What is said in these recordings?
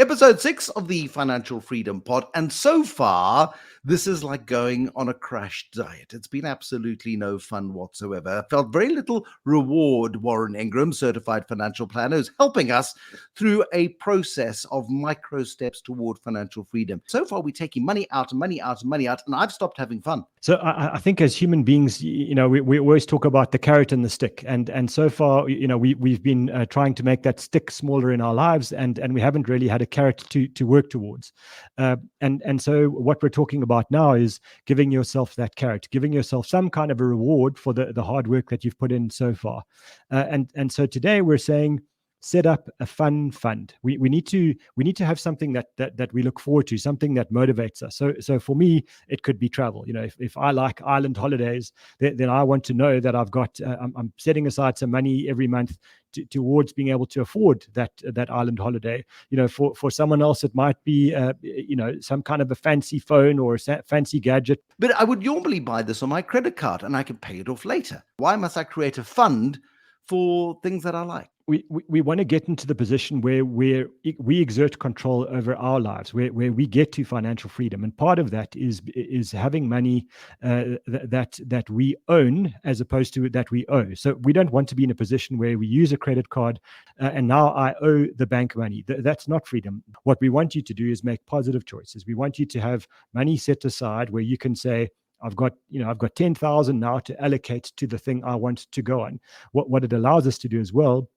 Episode 6 of the Financial Freedom Pod. And so far, this is like going on a crash diet. It's been absolutely no fun whatsoever. I felt very little reward. Warren Ingram, certified financial planner, is helping us through a process of micro steps toward financial freedom. So far, we're taking money out and money out and money out, and I've stopped having fun. So I think as human beings, we always talk about the carrot and the stick, and so far, we've been trying to make that stick smaller in our lives, and we haven't really had a carrot to work towards. And so what we're talking about now is giving yourself that carrot, giving yourself some kind of a reward for the hard work that you've put in so far. And so today we're saying, set up a fun fund. We need to have something that we look forward to, something that motivates us. So for me, it could be travel. If I like island holidays, then I want to know that I've got I'm setting aside some money every month towards being able to afford that island holiday. For someone else, it might be some kind of a fancy phone or a fancy gadget. But I would normally buy this on my credit card and I could pay it off later. Why must I create a fund for things that I like? We want to get into the position where we exert control over our lives, where we get to financial freedom, and part of that is having money that we own as opposed to that we owe. So we don't want to be in a position where we use a credit card and now I owe the bank money. That's not freedom. What we want you to do is make positive choices. We want you to have money set aside where you can say, I've got 10,000 now to allocate to the thing I want to go on. What it allows us to do as well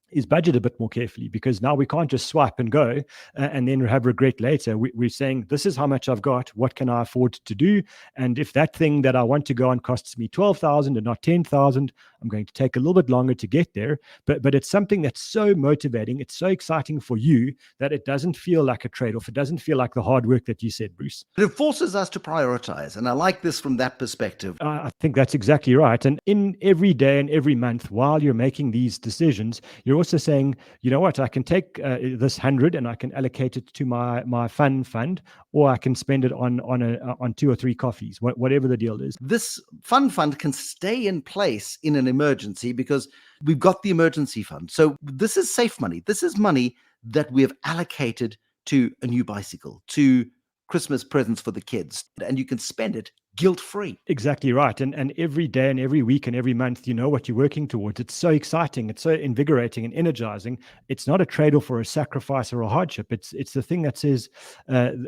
is budget a bit more carefully, because now we can't just swipe and go and then have regret later. We're saying, this is how much I've got. What can I afford to do? And if that thing that I want to go on costs me 12,000 and not 10,000, I'm going to take a little bit longer to get there. But it's something that's so motivating. It's so exciting for you that it doesn't feel like a trade-off. It doesn't feel like the hard work that you said, Bruce. It forces us to prioritize. And I like this from that perspective. I think that's exactly right. And in every day and every month, while you're making these decisions, you're also saying, you know what, I can take this 100 and I can allocate it to my fun fund, or I can spend it on 2 or 3 coffees, whatever the deal is. This fun fund can stay in place in an emergency because we've got the emergency fund. So this is safe money. This is money that we have allocated to a new bicycle, to Christmas presents for the kids, and you can spend it guilt-free. Exactly right. And every day and every week and every month, you know what you're working towards. It's so exciting. It's so invigorating and energizing. It's not a trade-off or a sacrifice or a hardship. It's the thing that says,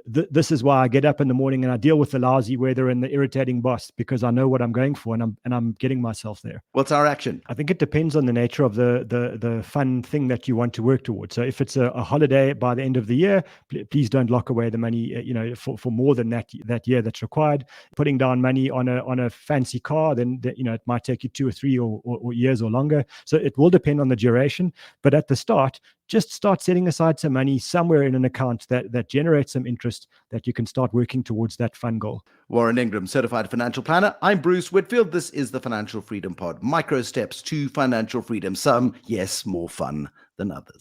this is why I get up in the morning and I deal with the lousy weather and the irritating boss, because I know what I'm going for and I'm getting myself there. What's our action? I think it depends on the nature of the fun thing that you want to work towards. So if it's a holiday by the end of the year, please don't lock away the money, for more than that year that's required. Putting down money on a fancy car, then it might take you 2 or 3 or years or longer. So it will depend on the duration. But at the start, just start setting aside some money somewhere in an account that generates some interest, that you can start working towards that fun goal. Warren Ingram, certified financial planner. I'm Bruce Whitfield. This is the Financial Freedom Pod. Micro steps to financial freedom. Some, yes, more fun than others.